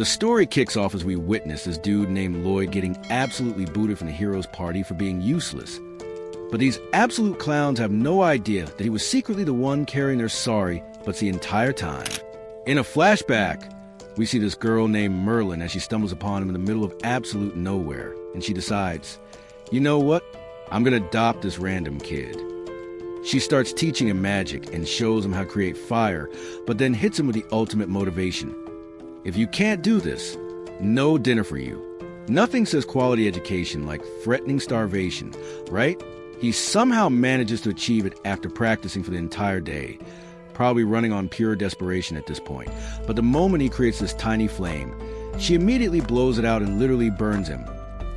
The story kicks off as we witness this dude named Lloyd getting absolutely booted from the hero's party for being useless. But these absolute clowns have no idea that he was secretly the one carrying their sorry butts the entire time. In a flashback, we see this girl named Merlin as she stumbles upon him in the middle of absolute nowhere, and she decides, you know what? I'm gonna adopt this random kid. She starts teaching him magic and shows him how to create fire, but then hits him with the ultimate motivation. If you can't do this, no dinner for you. Nothing says quality education like threatening starvation, right? He somehow manages to achieve it after practicing for the entire day, probably running on pure desperation at this point. But the moment he creates this tiny flame, she immediately blows it out and literally burns him,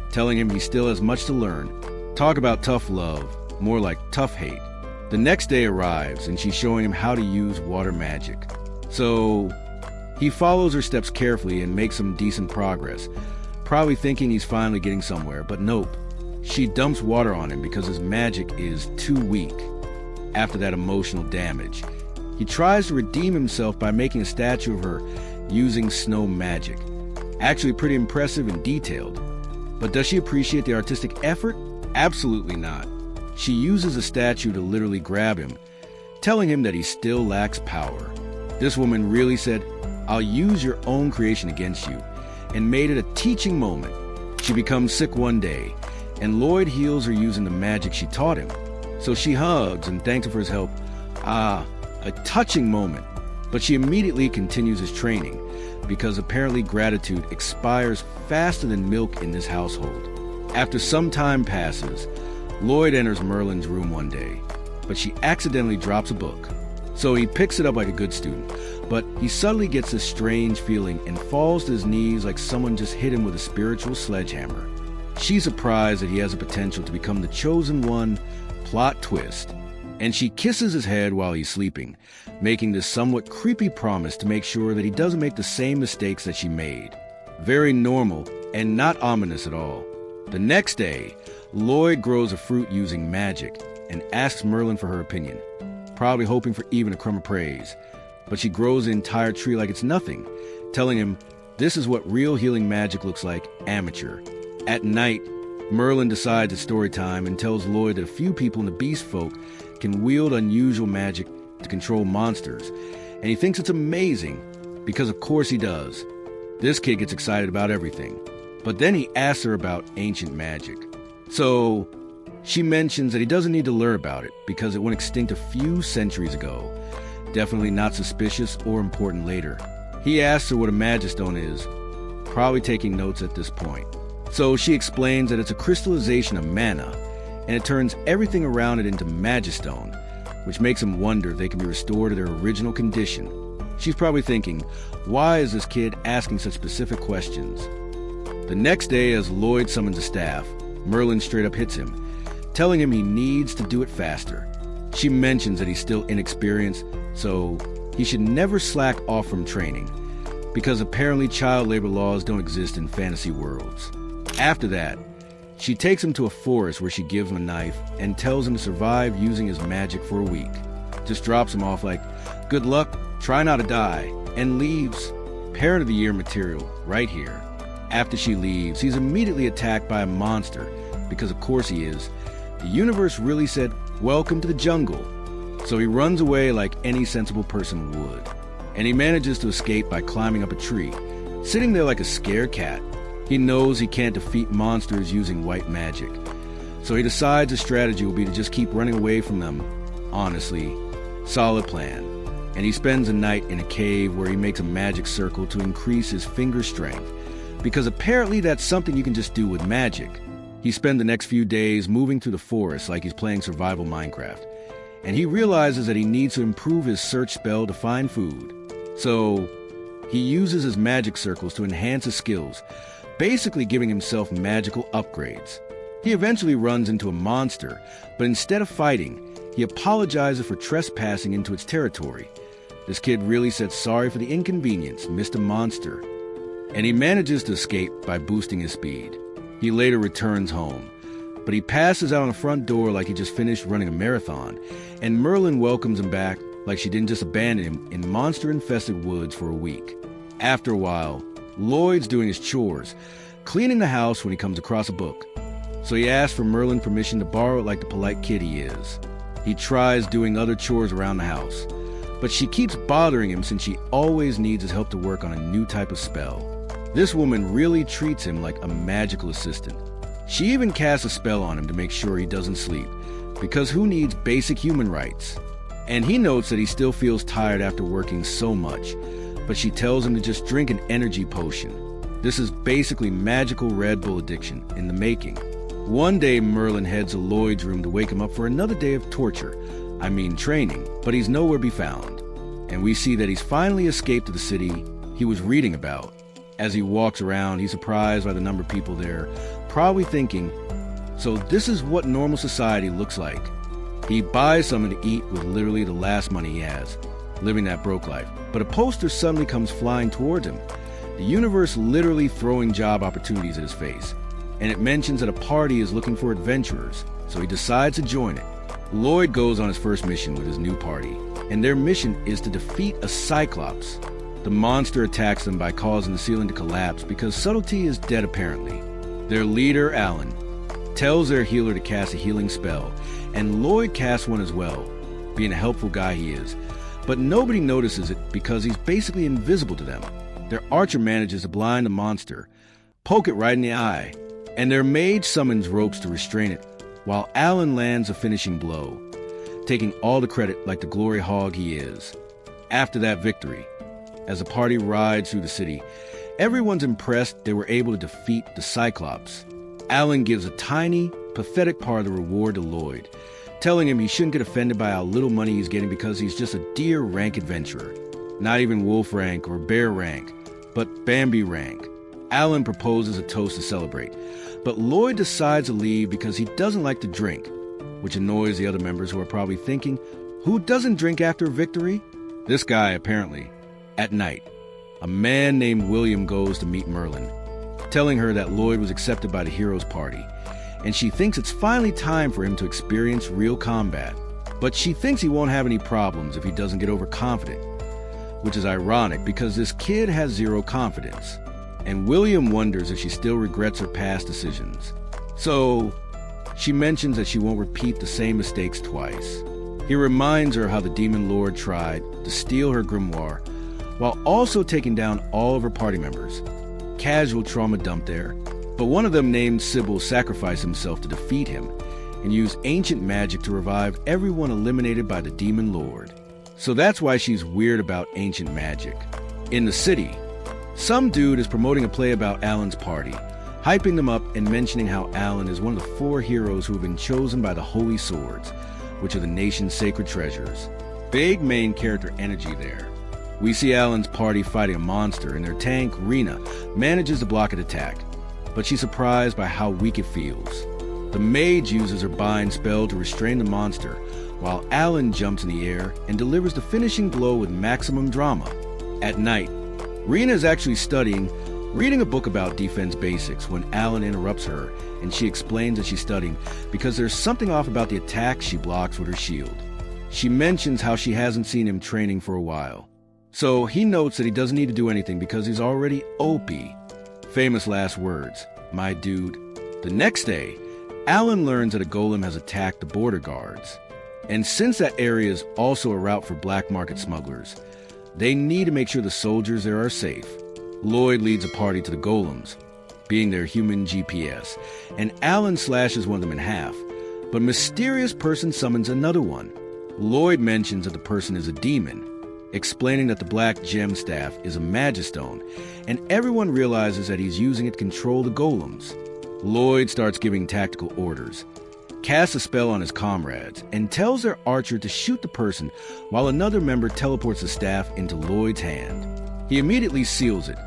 telling him he still has much to learn. Talk about tough love, more like tough hate. The next day arrives and she's showing him how to use water magic. So he follows her steps carefully and makes some decent progress, probably thinking he's finally getting somewhere, but nope. She dumps water on him because his magic is too weak. After that emotional damage, he tries to redeem himself by making a statue of her using snow magic. Actually pretty impressive and detailed. But does she appreciate the artistic effort? Absolutely not. She uses a statue to literally grab him, telling him that he still lacks power. This woman really said, I'll use your own creation against you, and made it a teaching moment. She becomes sick one day, and Lloyd heals her using the magic she taught him. So she hugs and thanks him for his help. A touching moment. But she immediately continues his training, because apparently gratitude expires faster than milk in this household. After some time passes, Lloyd enters Merlin's room one day, but she accidentally drops a book. So he picks it up like a good student, but he suddenly gets this strange feeling and falls to his knees like someone just hit him with a spiritual sledgehammer. She's surprised that he has the potential to become the chosen one, plot twist, and she kisses his head while he's sleeping, making this somewhat creepy promise to make sure that he doesn't make the same mistakes that she made. Very normal and not ominous at all. The next day, Lloyd grows a fruit using magic and asks Merlin for her opinion, probably hoping for even a crumb of praise. But she grows the entire tree like it's nothing, telling him this is what real healing magic looks like, amateur. At night, Merlin decides it's story time and tells Lloyd that a few people in the beast folk can wield unusual magic to control monsters, and he thinks it's amazing, because of course he does. This kid gets excited about everything, but then he asks her about ancient magic. So she mentions that he doesn't need to learn about it because it went extinct a few centuries ago. Definitely not suspicious or important later. He asks her what a magistone is, probably taking notes at this point. So she explains that it's a crystallization of mana, and it turns everything around it into magistone, which makes him wonder if they can be restored to their original condition. She's probably thinking, why is this kid asking such specific questions? The next day, as Lloyd summons a staff, Merlin straight up hits him, telling him he needs to do it faster. She mentions that he's still inexperienced, so he should never slack off from training, because apparently child labor laws don't exist in fantasy worlds. After that, she takes him to a forest where she gives him a knife and tells him to survive using his magic for a week. Just drops him off like, good luck, try not to die, and leaves. Parent of the Year material, right here. After she leaves, he's immediately attacked by a monster, because of course he is. The universe really said, welcome to the jungle. So he runs away like any sensible person would. And he manages to escape by climbing up a tree, sitting there like a scared cat. He knows he can't defeat monsters using white magic. So he decides his strategy will be to just keep running away from them. Honestly, solid plan. And he spends a night in a cave where he makes a magic circle to increase his finger strength, because apparently that's something you can just do with magic. He spends the next few days moving through the forest like he's playing survival Minecraft. And he realizes that he needs to improve his search spell to find food. So he uses his magic circles to enhance his skills, basically giving himself magical upgrades. He eventually runs into a monster, but instead of fighting, he apologizes for trespassing into its territory. This kid really said sorry for the inconvenience, missed a monster, and he manages to escape by boosting his speed. He later returns home, but he passes out on the front door like he just finished running a marathon, and Merlin welcomes him back like she didn't just abandon him in monster-infested woods for a week. After a while, Lloyd's doing his chores, cleaning the house when he comes across a book. So he asks for Merlin permission to borrow it like the polite kid he is. He tries doing other chores around the house, but she keeps bothering him since she always needs his help to work on a new type of spell. This woman really treats him like a magical assistant. She even casts a spell on him to make sure he doesn't sleep, because who needs basic human rights? And he notes that he still feels tired after working so much, but she tells him to just drink an energy potion. This is basically magical Red Bull addiction in the making. One day, Merlin heads to Lloyd's room to wake him up for another day of torture. Training, but he's nowhere to be found. And we see that he's finally escaped to the city he was reading about. As he walks around, he's surprised by the number of people there, probably thinking, so this is what normal society looks like. He buys something to eat with literally the last money he has, living that broke life. But a poster suddenly comes flying towards him, the universe literally throwing job opportunities at his face. And it mentions that a party is looking for adventurers, so he decides to join it. Lloyd goes on his first mission with his new party, and their mission is to defeat a Cyclops. The monster attacks them by causing the ceiling to collapse because subtlety is dead apparently. Their leader, Alan, tells their healer to cast a healing spell, and Lloyd casts one as well, being a helpful guy he is. But nobody notices it because he's basically invisible to them. Their archer manages to blind the monster, poke it right in the eye, and their mage summons ropes to restrain it, while Alan lands a finishing blow, taking all the credit like the glory hog he is. After that victory, as the party rides through the city, everyone's impressed they were able to defeat the Cyclops. Alan gives a tiny, pathetic part of the reward to Lloyd, telling him he shouldn't get offended by how little money he's getting because he's just a deer rank adventurer. Not even wolf rank or bear rank, but Bambi rank. Alan proposes a toast to celebrate, but Lloyd decides to leave because he doesn't like to drink, which annoys the other members who are probably thinking, who doesn't drink after a victory? This guy, apparently. At night, a man named William goes to meet Merlin, telling her that Lloyd was accepted by the heroes' party, and she thinks it's finally time for him to experience real combat. But she thinks he won't have any problems if he doesn't get overconfident, which is ironic because this kid has zero confidence. And William wonders if she still regrets her past decisions. So she mentions that she won't repeat the same mistakes twice. He reminds her how the Demon Lord tried to steal her grimoire while also taking down all of her party members. Casual trauma dump there, but one of them named Sybil sacrificed himself to defeat him and used ancient magic to revive everyone eliminated by the Demon Lord. So that's why she's weird about ancient magic. In the city, some dude is promoting a play about Alan's party, hyping them up and mentioning how Alan is one of the 4 heroes who have been chosen by the Holy Swords, which are the nation's sacred treasures. Big main character energy there. We see Alan's party fighting a monster, and their tank, Rena, manages to block an attack, but she's surprised by how weak it feels. The mage uses her bind spell to restrain the monster, while Alan jumps in the air and delivers the finishing blow with maximum drama. At night, Rena is actually reading a book about defense basics when Alan interrupts her, and she explains that she's studying because there's something off about the attacks she blocks with her shield. She mentions how she hasn't seen him training for a while. So he notes that he doesn't need to do anything because he's already OP. Famous last words, my dude. The next day, Alan learns that a golem has attacked the border guards. And since that area is also a route for black market smugglers, they need to make sure the soldiers there are safe. Lloyd leads a party to the golems, being their human GPS, and Alan slashes one of them in half, but a mysterious person summons another one. Lloyd mentions that the person is a demon, explaining that the black gem staff is a magistone, and everyone realizes that he's using it to control the golems. Lloyd starts giving tactical orders, casts a spell on his comrades, and tells their archer to shoot the person while another member teleports the staff into Lloyd's hand. He immediately seals it,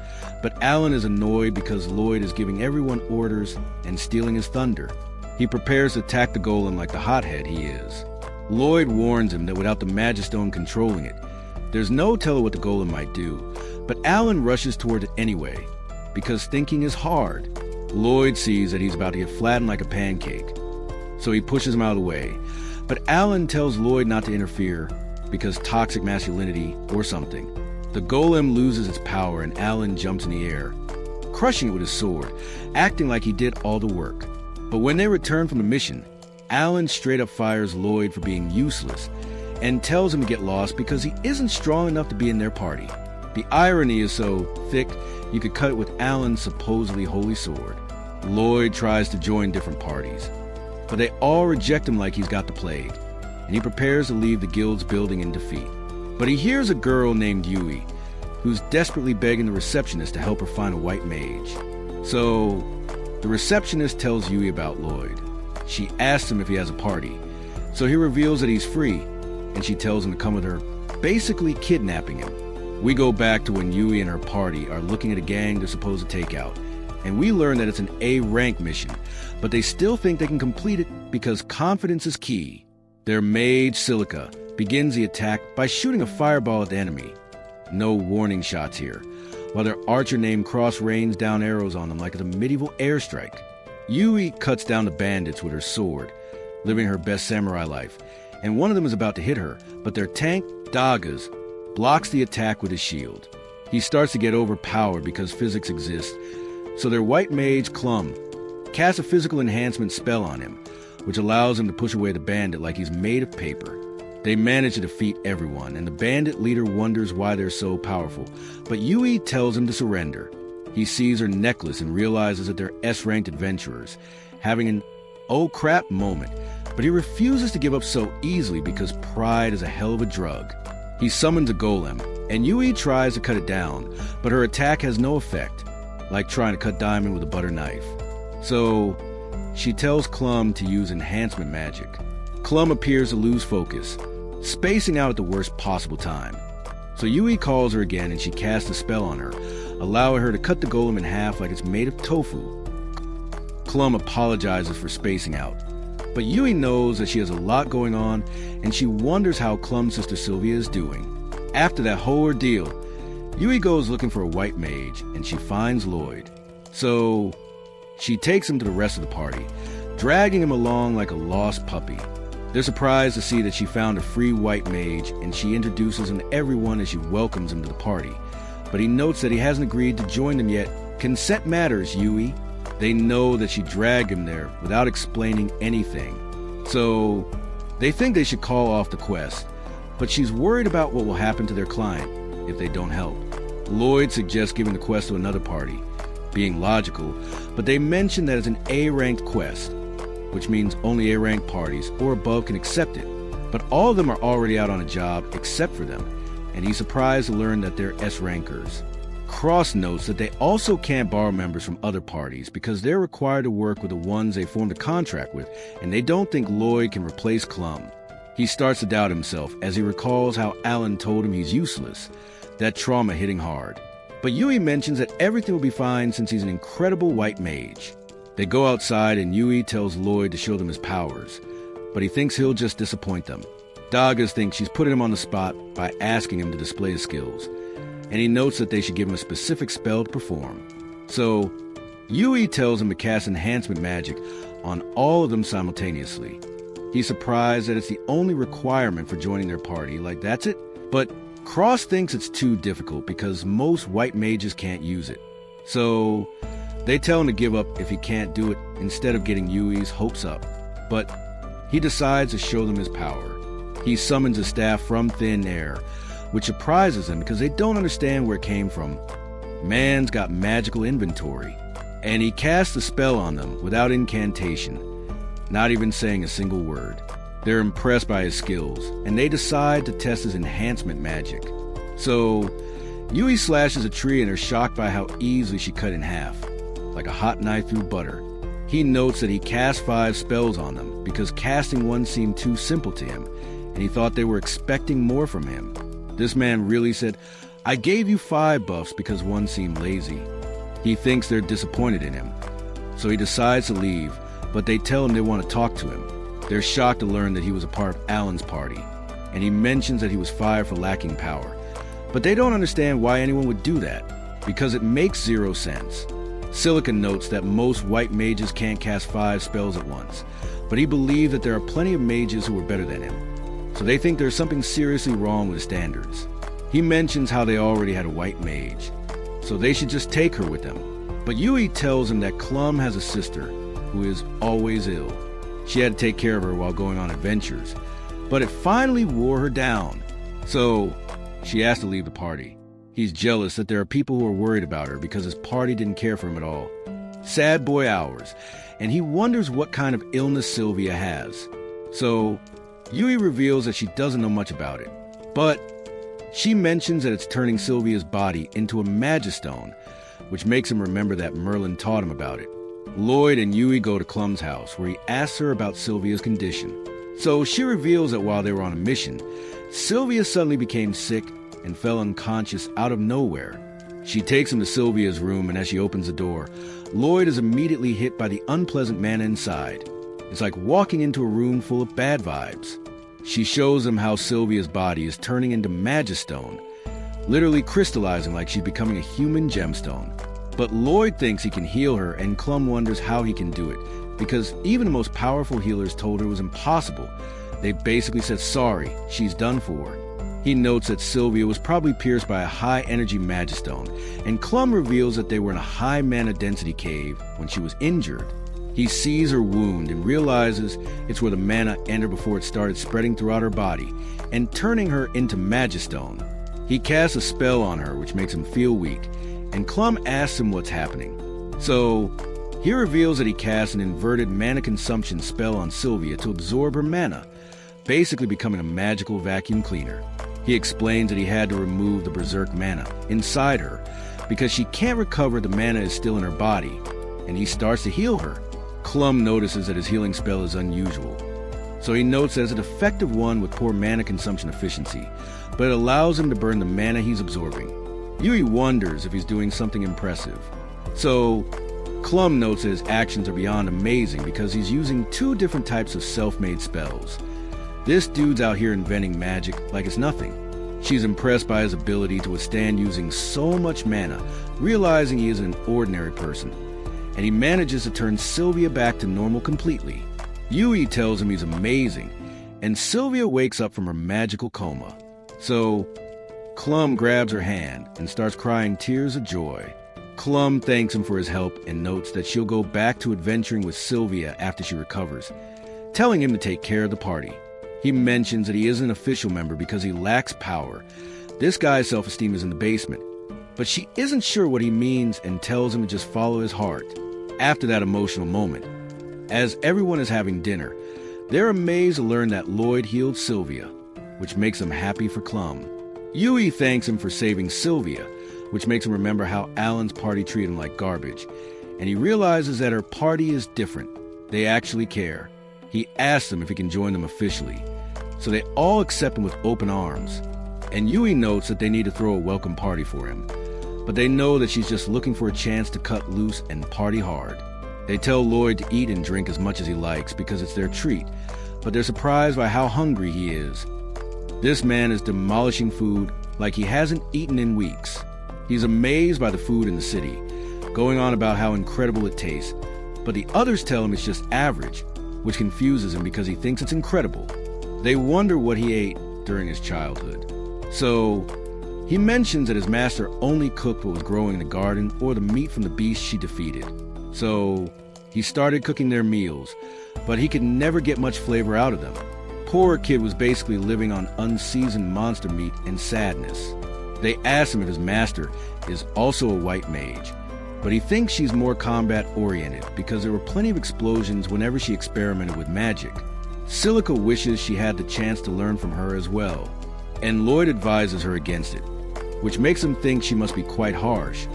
but Alan is annoyed because Lloyd is giving everyone orders and stealing his thunder. He prepares to attack the golem like the hothead he is. Lloyd warns him that without the magistone controlling it, there's no telling what the golem might do, but Alan rushes toward it anyway, because thinking is hard. Lloyd sees that he's about to get flattened like a pancake, so he pushes him out of the way. But Alan tells Lloyd not to interfere because toxic masculinity or something. The golem loses its power and Alan jumps in the air, crushing it with his sword, acting like he did all the work. But when they return from the mission, Alan straight up fires Lloyd for being useless and tells him to get lost because he isn't strong enough to be in their party. The irony is so thick, you could cut it with Alan's supposedly holy sword. Lloyd tries to join different parties, but they all reject him like he's got the plague, and he prepares to leave the guild's building in defeat. But he hears a girl named Yui, who's desperately begging the receptionist to help her find a white mage. So, the receptionist tells Yui about Lloyd. She asks him if he has a party, so he reveals that he's free, and she tells him to come with her, basically kidnapping him. We go back to when Yui and her party are looking at a gang they're supposed to take out, and we learn that it's an A-rank mission, but they still think they can complete it because confidence is key. Their mage, Silica, begins the attack by shooting a fireball at the enemy. No warning shots here, while their archer named Cross rains down arrows on them like a medieval airstrike. Yui cuts down the bandits with her sword, living her best samurai life, and one of them is about to hit her, but their tank, Dagas, blocks the attack with his shield. He starts to get overpowered because physics exists, so their white mage, Clum, casts a physical enhancement spell on him, which allows him to push away the bandit like he's made of paper. They manage to defeat everyone, and the bandit leader wonders why they're so powerful, but Yui tells him to surrender. He sees her necklace and realizes that they're S-ranked adventurers, having an oh crap moment, but he refuses to give up so easily because pride is a hell of a drug. He summons a golem, and Yui tries to cut it down, but her attack has no effect, like trying to cut diamond with a butter knife. So, she tells Clum to use enhancement magic. Clum appears to lose focus, spacing out at the worst possible time. So Yui calls her again and she casts a spell on her, allowing her to cut the golem in half like it's made of tofu. Clum apologizes for spacing out, but Yui knows that she has a lot going on and she wonders how Clum's sister Sylvia is doing. After that whole ordeal, Yui goes looking for a white mage and she finds Lloyd. So she takes him to the rest of the party, dragging him along like a lost puppy. They're surprised to see that she found a free white mage, and she introduces him to everyone as she welcomes him to the party. But he notes that he hasn't agreed to join them yet. Consent matters, Yui. They know that she dragged him there without explaining anything. So they think they should call off the quest, but she's worried about what will happen to their client if they don't help. Lloyd suggests giving the quest to another party, being logical, but they mention that it's an A-ranked quest, which means only A-ranked parties or above can accept it. But all of them are already out on a job except for them, and he's surprised to learn that they're S-rankers. Cross notes that they also can't borrow members from other parties because they're required to work with the ones they formed a contract with, and they don't think Lloyd can replace Clum. He starts to doubt himself as he recalls how Alan told him he's useless, that trauma hitting hard. But Yui mentions that everything will be fine since he's an incredible white mage. They go outside and Yui tells Lloyd to show them his powers, but he thinks he'll just disappoint them. Dagas thinks she's putting him on the spot by asking him to display his skills, and he notes that they should give him a specific spell to perform. So, Yui tells him to cast enhancement magic on all of them simultaneously. He's surprised that it's the only requirement for joining their party, like that's it? But Cross thinks it's too difficult because most white mages can't use it. So they tell him to give up if he can't do it instead of getting Yui's hopes up. But he decides to show them his power. He summons a staff from thin air, which surprises them because they don't understand where it came from. Man's got magical inventory, and he casts a spell on them without incantation, not even saying a single word. They're impressed by his skills, and they decide to test his enhancement magic. So Yui slashes a tree and they're shocked by how easily she cut in half, like a hot knife through butter. He notes that he cast 5 spells on them because casting one seemed too simple to him, and he thought they were expecting more from him. This man really said, "I gave you 5 buffs because one seemed lazy." He thinks they're disappointed in him, so he decides to leave, but they tell him they want to talk to him. They're shocked to learn that he was a part of Alan's party, and he mentions that he was fired for lacking power. But they don't understand why anyone would do that, because it makes 0 sense. Silica notes that most white mages can't cast 5 spells at once, but he believes that there are plenty of mages who are better than him. So they think there's something seriously wrong with his standards. He mentions how they already had a white mage, so they should just take her with them. But Yui tells him that Clum has a sister who is always ill. She had to take care of her while going on adventures, but it finally wore her down, so she asked to leave the party. He's jealous that there are people who are worried about her because his party didn't care for him at all. Sad boy hours, and he wonders what kind of illness Sylvia has. So Yui reveals that she doesn't know much about it, but she mentions that it's turning Sylvia's body into a magistone, which makes him remember that Merlin taught him about it. Lloyd and Yui go to Clum's house, where he asks her about Sylvia's condition. So she reveals that while they were on a mission, Sylvia suddenly became sick and fell unconscious out of nowhere. She takes him to Sylvia's room, and as she opens the door, Lloyd is immediately hit by the unpleasant manna inside. It's like walking into a room full of bad vibes. She shows him how Sylvia's body is turning into magistone, literally crystallizing like she's becoming a human gemstone. But Lloyd thinks he can heal her, and Clum wonders how he can do it, because even the most powerful healers told her it was impossible. They basically said, sorry, she's done for. He notes that Sylvia was probably pierced by a high-energy magistone, and Clum reveals that they were in a high mana density cave when she was injured. He sees her wound and realizes it's where the mana entered before it started spreading throughout her body and turning her into magistone. He casts a spell on her, which makes him feel weak, and Clum asks him what's happening. So he reveals that he casts an inverted mana consumption spell on Sylvia to absorb her mana, basically becoming a magical vacuum cleaner. He explains that he had to remove the berserk mana inside her because she can't recover the mana is still in her body, and he starts to heal her. Clum notices that his healing spell is unusual, so he notes that it's an effective one with poor mana consumption efficiency, but it allows him to burn the mana he's absorbing. Yui wonders if he's doing something impressive. So Clum notes that his actions are beyond amazing because he's using two different types of self-made spells. This dude's out here inventing magic like it's nothing. She's impressed by his ability to withstand using so much mana, realizing he is an ordinary person, and he manages to turn Sylvia back to normal completely. Yui tells him he's amazing, and Sylvia wakes up from her magical coma. So Clum grabs her hand and starts crying tears of joy. Clum thanks him for his help and notes that she'll go back to adventuring with Sylvia after she recovers, telling him to take care of the party. He mentions that he isn't an official member because he lacks power. This guy's self-esteem is in the basement, but she isn't sure what he means and tells him to just follow his heart. After that emotional moment, as everyone is having dinner, they're amazed to learn that Lloyd healed Sylvia, which makes them happy for Clum. Yui thanks him for saving Sylvia, which makes him remember how Alan's party treated him like garbage, and he realizes that her party is different. They actually care. He asks them if he can join them officially, so they all accept him with open arms. And Yui notes that they need to throw a welcome party for him, but they know that she's just looking for a chance to cut loose and party hard. They tell Lloyd to eat and drink as much as he likes because it's their treat, but they're surprised by how hungry he is. This man is demolishing food like he hasn't eaten in weeks. He's amazed by the food in the city, going on about how incredible it tastes, but the others tell him it's just average, which confuses him because he thinks it's incredible. They wonder what he ate during his childhood. So he mentions that his master only cooked what was growing in the garden or the meat from the beast she defeated. So he started cooking their meals, but he could never get much flavor out of them. Poor kid was basically living on unseasoned monster meat and sadness. They ask him if his master is also a white mage, but he thinks she's more combat-oriented because there were plenty of explosions whenever she experimented with magic. Silica wishes she had the chance to learn from her as well, and Lloyd advises her against it, which makes him think she must be quite harsh,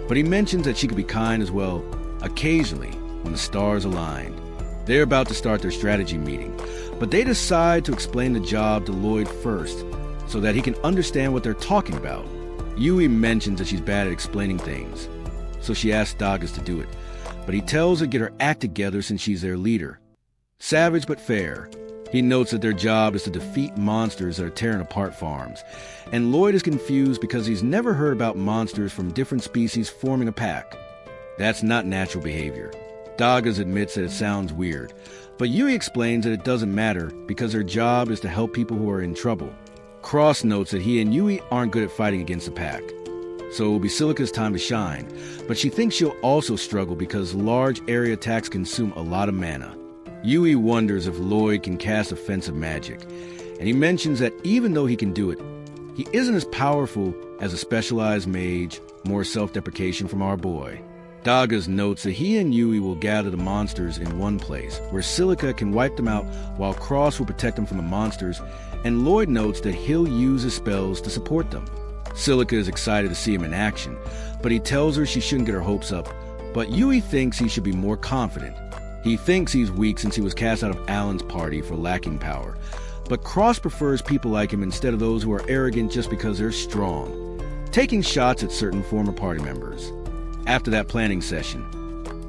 but he mentions that she could be kind as well, occasionally, when the stars aligned. They're about to start their strategy meeting, but they decide to explain the job to Lloyd first, so that he can understand what they're talking about. Yui mentions that she's bad at explaining things, so she asks Dagas to do it, but he tells her to get her act together since she's their leader. Savage but fair, he notes that their job is to defeat monsters that are tearing apart farms, and Lloyd is confused because he's never heard about monsters from different species forming a pack. That's not natural behavior. Dagas admits that it sounds weird, but Yui explains that it doesn't matter because their job is to help people who are in trouble. Cross notes that he and Yui aren't good at fighting against the pack. So it will be Silica's time to shine, but she thinks she'll also struggle because large area attacks consume a lot of mana. Yui wonders if Lloyd can cast offensive magic, and he mentions that even though he can do it, he isn't as powerful as a specialized mage. More self-deprecation from our boy. Dagas notes that he and Yui will gather the monsters in one place, where Silica can wipe them out while Cross will protect them from the monsters, and Lloyd notes that he'll use his spells to support them. Silica is excited to see him in action, but he tells her she shouldn't get her hopes up, but Yui thinks he should be more confident. He thinks he's weak since he was cast out of Alan's party for lacking power, but Cross prefers people like him instead of those who are arrogant just because they're strong, taking shots at certain former party members. After that planning session,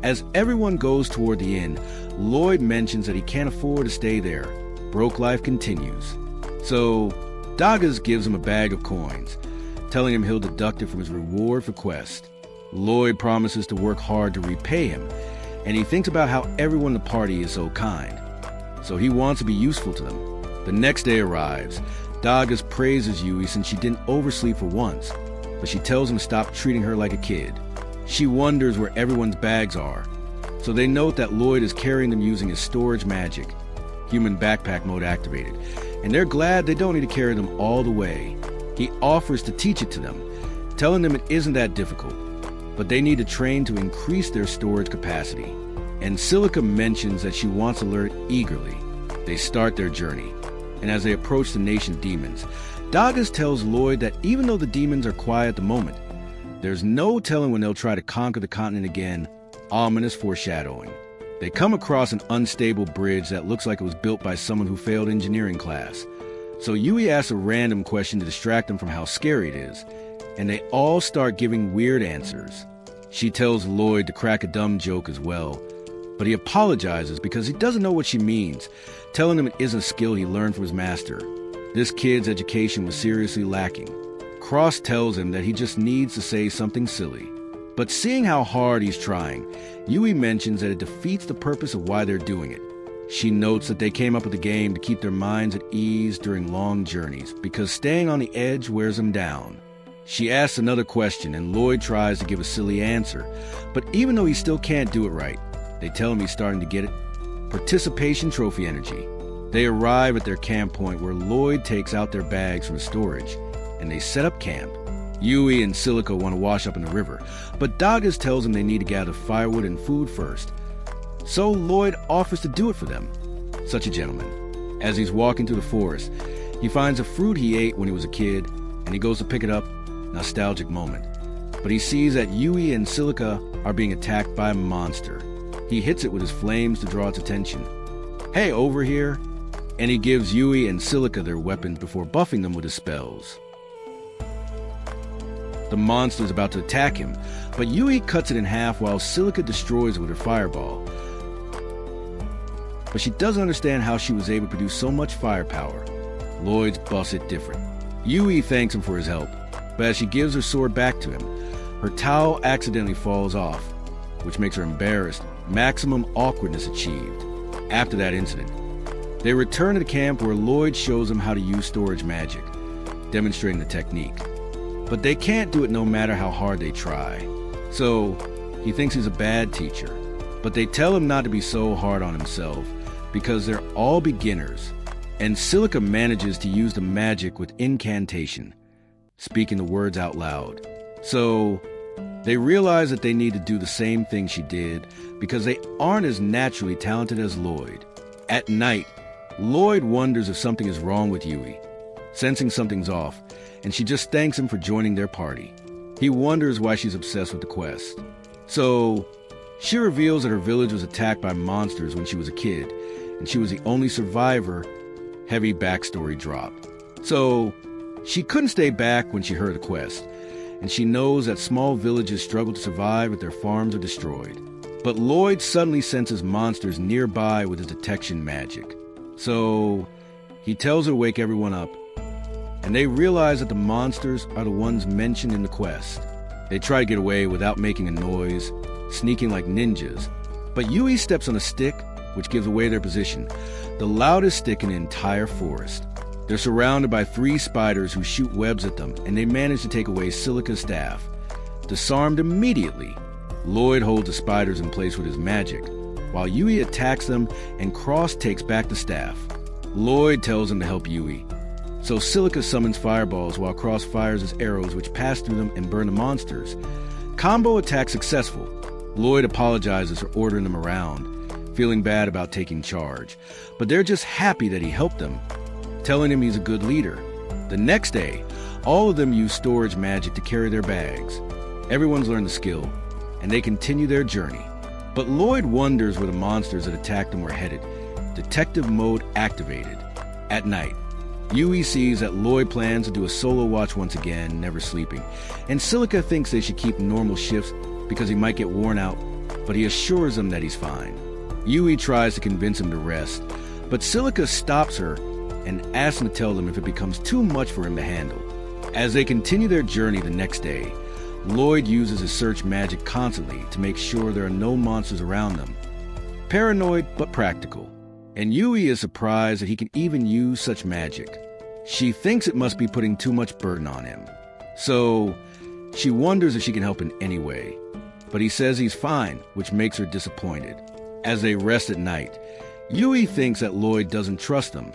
as everyone goes toward the inn, Lloyd mentions that he can't afford to stay there. Broke life continues. So, Dagas gives him a bag of coins, telling him he'll deduct it from his reward for quest. Lloyd promises to work hard to repay him, and he thinks about how everyone in the party is so kind. So he wants to be useful to them. The next day arrives. Dagas praises Yui since she didn't oversleep for once, but she tells him to stop treating her like a kid. She wonders where everyone's bags are, so they note that Lloyd is carrying them using his storage magic, human backpack mode activated, and they're glad they don't need to carry them all the way. He offers to teach it to them, telling them it isn't that difficult, but they need to train to increase their storage capacity. And Silica mentions that she wants to learn eagerly. They start their journey, and as they approach the nation demons, Dagas tells Lloyd that even though the demons are quiet at the moment, there's no telling when they'll try to conquer the continent again. Ominous foreshadowing. They come across an unstable bridge that looks like it was built by someone who failed engineering class. So Yui asks a random question to distract them from how scary it is, and they all start giving weird answers. She tells Lloyd to crack a dumb joke as well, but he apologizes because he doesn't know what she means, telling him it isn't a skill he learned from his master. This kid's education was seriously lacking. Cross tells him that he just needs to say something silly. But seeing how hard he's trying, Yui mentions that it defeats the purpose of why they're doing it. She notes that they came up with the game to keep their minds at ease during long journeys, because staying on the edge wears them down. She asks another question, and Lloyd tries to give a silly answer, but even though he still can't do it right, they tell him he's starting to get it. Participation trophy energy. They arrive at their camp point where Lloyd takes out their bags from storage, and they set up camp. Yui and Silica want to wash up in the river, but Dagas tells them they need to gather firewood and food first. So Lloyd offers to do it for them. Such a gentleman. As he's walking through the forest, he finds a fruit he ate when he was a kid, and he goes to pick it up. Nostalgic moment. But he sees that Yui and Silica are being attacked by a monster. He hits it with his flames to draw its attention. "Hey, over here!" And he gives Yui and Silica their weapons before buffing them with his spells. The monster is about to attack him, but Yui cuts it in half while Silica destroys it with her fireball. But she doesn't understand how she was able to produce so much firepower. Lloyd's buffs it different. Yui thanks him for his help, but as she gives her sword back to him, her towel accidentally falls off, which makes her embarrassed. Maximum awkwardness achieved. After that incident, they return to the camp where Lloyd shows them how to use storage magic, demonstrating the technique. But they can't do it no matter how hard they try. So he thinks he's a bad teacher, but they tell him not to be so hard on himself because they're all beginners. And Silica manages to use the magic with incantation, speaking the words out loud. So they realize that they need to do the same thing she did because they aren't as naturally talented as Lloyd. At night, Lloyd wonders if something is wrong with Yui, sensing something's off, and she just thanks him for joining their party. He wonders why she's obsessed with the quest. So she reveals that her village was attacked by monsters when she was a kid, and she was the only survivor. Heavy backstory drop. So she couldn't stay back when she heard the quest, and she knows that small villages struggle to survive if their farms are destroyed. But Lloyd suddenly senses monsters nearby with his detection magic. So he tells her to wake everyone up, and they realize that the monsters are the ones mentioned in the quest. They try to get away without making a noise, sneaking like ninjas, but Yui steps on a stick, which gives away their position, the loudest stick in the entire forest. They're surrounded by 3 spiders who shoot webs at them, and they manage to take away Silica's staff. Disarmed immediately, Lloyd holds the spiders in place with his magic, while Yui attacks them and Cross takes back the staff. Lloyd tells him to help Yui, so Silica summons fireballs while Cross fires his arrows, which pass through them and burn the monsters. Combo attack successful. Lloyd apologizes for ordering them around, feeling bad about taking charge, but they're just happy that he helped them, telling him he's a good leader. The next day, all of them use storage magic to carry their bags. Everyone's learned the skill, and they continue their journey. But Lloyd wonders where the monsters that attacked them were headed. Detective mode activated. At night, Yui sees that Lloyd plans to do a solo watch once again, never sleeping, and Silica thinks they should keep normal shifts because he might get worn out, but he assures them that he's fine. Yui tries to convince him to rest, but Silica stops her and asks him to tell them if it becomes too much for him to handle. As they continue their journey the next day, Lloyd uses his search magic constantly to make sure there are no monsters around them. Paranoid but practical, and Yui is surprised that he can even use such magic. She thinks it must be putting too much burden on him, so she wonders if she can help in any way. But he says he's fine, which makes her disappointed. As they rest at night, Yui thinks that Lloyd doesn't trust them,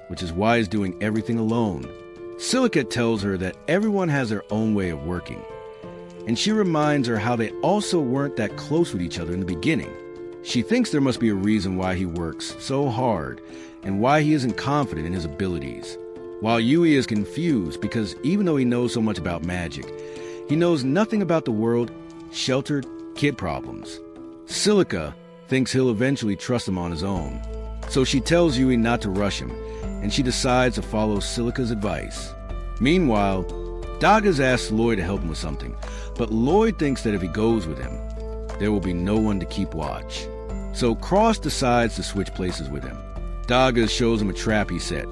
which is why he's doing everything alone. Silica tells her that everyone has their own way of working, and she reminds her how they also weren't that close with each other in the beginning. She thinks there must be a reason why he works so hard and why he isn't confident in his abilities. While Yui is confused because even though he knows so much about magic, he knows nothing about the world, sheltered kid problems. Silica thinks he'll eventually trust him on his own, so she tells Yui not to rush him, and she decides to follow Silica's advice. Meanwhile, Dagas asks Lloyd to help him with something, but Lloyd thinks that if he goes with him, there will be no one to keep watch. So Cross decides to switch places with him. Dagas shows him a trap he set,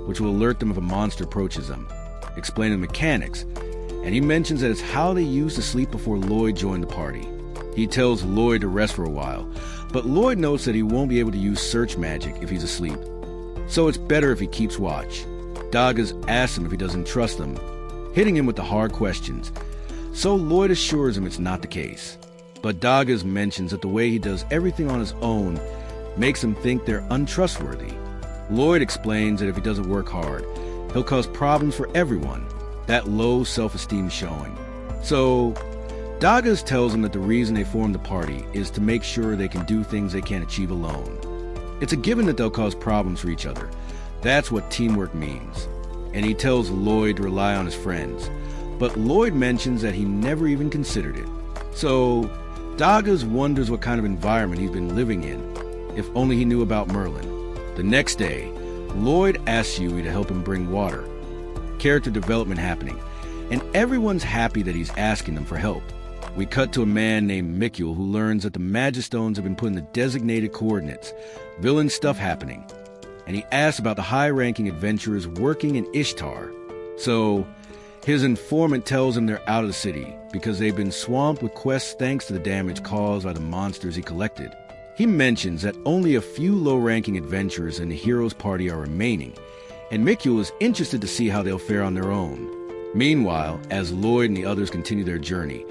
which will alert them if a monster approaches them, explaining the mechanics, and he mentions that it's how they used to sleep before Lloyd joined the party. He tells Lloyd to rest for a while, but Lloyd notes that he won't be able to use search magic if he's asleep, so it's better if he keeps watch. Dagas asks him if he doesn't trust them, hitting him with the hard questions, so Lloyd assures him it's not the case. But Dagas mentions that the way he does everything on his own makes him think they're untrustworthy. Lloyd explains that if he doesn't work hard, he'll cause problems for everyone, that low self-esteem showing. So Dagas tells him that the reason they formed the party is to make sure they can do things they can't achieve alone. It's a given that they'll cause problems for each other. That's what teamwork means. And he tells Lloyd to rely on his friends, but Lloyd mentions that he never even considered it. So Dagas wonders what kind of environment he's been living in, if only he knew about Merlin. The next day, Lloyd asks Yui to help him bring water. Character development happening, and everyone's happy that he's asking them for help. We cut to a man named Mikul who learns that the Magistones have been put in the designated coordinates, villain stuff happening, and he asks about the high-ranking adventurers working in Ishtar. So his informant tells him they're out of the city because they've been swamped with quests thanks to the damage caused by the monsters he collected. He mentions that only a few low-ranking adventurers in the hero's party are remaining, and Mikul is interested to see how they'll fare on their own. Meanwhile, as Lloyd and the others continue their journey,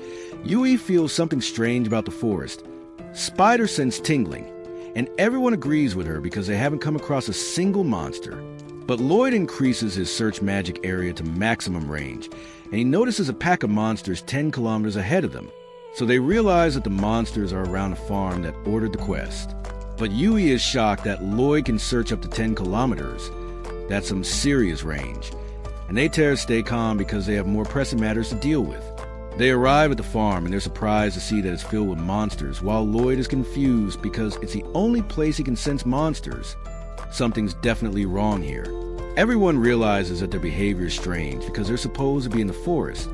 Yui feels something strange about the forest. Spider sense tingling, and everyone agrees with her because they haven't come across a single monster. But Lloyd increases his search magic area to maximum range, and he notices a pack of monsters 10 kilometers ahead of them. So they realize that the monsters are around a farm that ordered the quest. But Yui is shocked that Lloyd can search up to 10 kilometers. That's some serious range. And they tell her to stay calm because they have more pressing matters to deal with. They arrive at the farm and they're surprised to see that it's filled with monsters, while Lloyd is confused because it's the only place he can sense monsters. Something's definitely wrong here. Everyone realizes that their behavior is strange because they're supposed to be in the forest,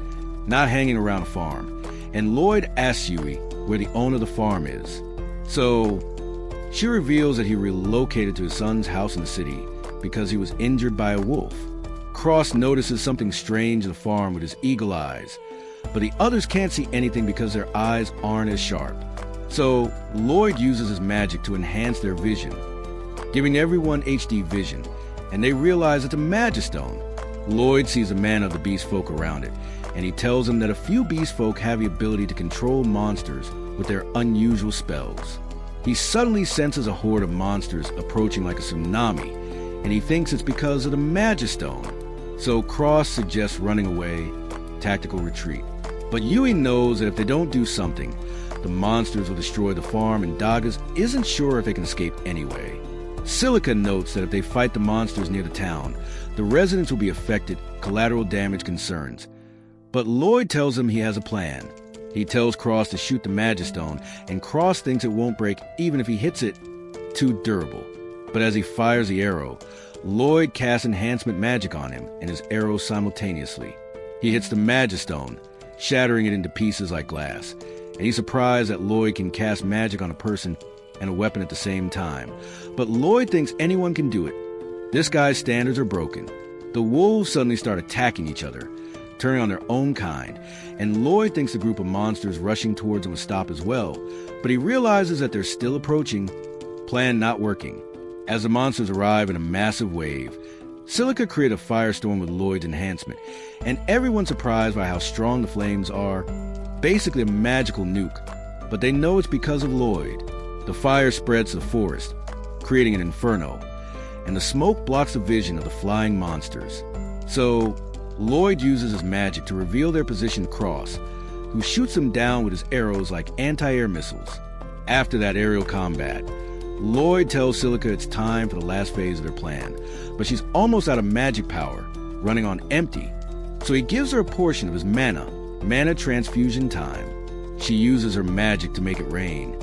not hanging around a farm. And Lloyd asks Yui where the owner of the farm is. So she reveals that he relocated to his son's house in the city because he was injured by a wolf. Cross notices something strange in the farm with his eagle eyes, but the others can't see anything because their eyes aren't as sharp. So Lloyd uses his magic to enhance their vision, giving everyone HD vision, and they realize it's a magic stone. Lloyd sees a man of the beast folk around it, and he tells him that a few beast folk have the ability to control monsters with their unusual spells. He suddenly senses a horde of monsters approaching like a tsunami, and he thinks it's because of the magic stone. So Cross suggests running away, tactical retreat. But Yui knows that if they don't do something, the monsters will destroy the farm, and Dagas isn't sure if they can escape anyway. Silica notes that if they fight the monsters near the town, the residents will be affected, collateral damage concerns. But Lloyd tells him he has a plan. He tells Cross to shoot the magic stone, and Cross thinks it won't break even if he hits it. Too durable. But as he fires the arrow, Lloyd casts enhancement magic on him and his arrow simultaneously. He hits the magic stone, shattering it into pieces like glass, and he's surprised that Lloyd can cast magic on a person and a weapon at the same time. But Lloyd thinks anyone can do it. This guy's standards are broken. The wolves suddenly start attacking each other, turning on their own kind, and Lloyd thinks the group of monsters rushing towards him will stop as well, but he realizes that they're still approaching, plan not working. As the monsters arrive in a massive wave, Silica creates a firestorm with Lloyd's enhancement, and everyone's surprised by how strong the flames are. Basically a magical nuke, but they know it's because of Lloyd. The fire spreads to the forest, creating an inferno, and the smoke blocks the vision of the flying monsters. So, Lloyd uses his magic to reveal their position Cross, who shoots them down with his arrows like anti-air missiles. After that aerial combat, Lloyd tells Silica it's time for the last phase of their plan, but she's almost out of magic power, running on empty. So he gives her a portion of his mana transfusion time. She uses her magic to make it rain,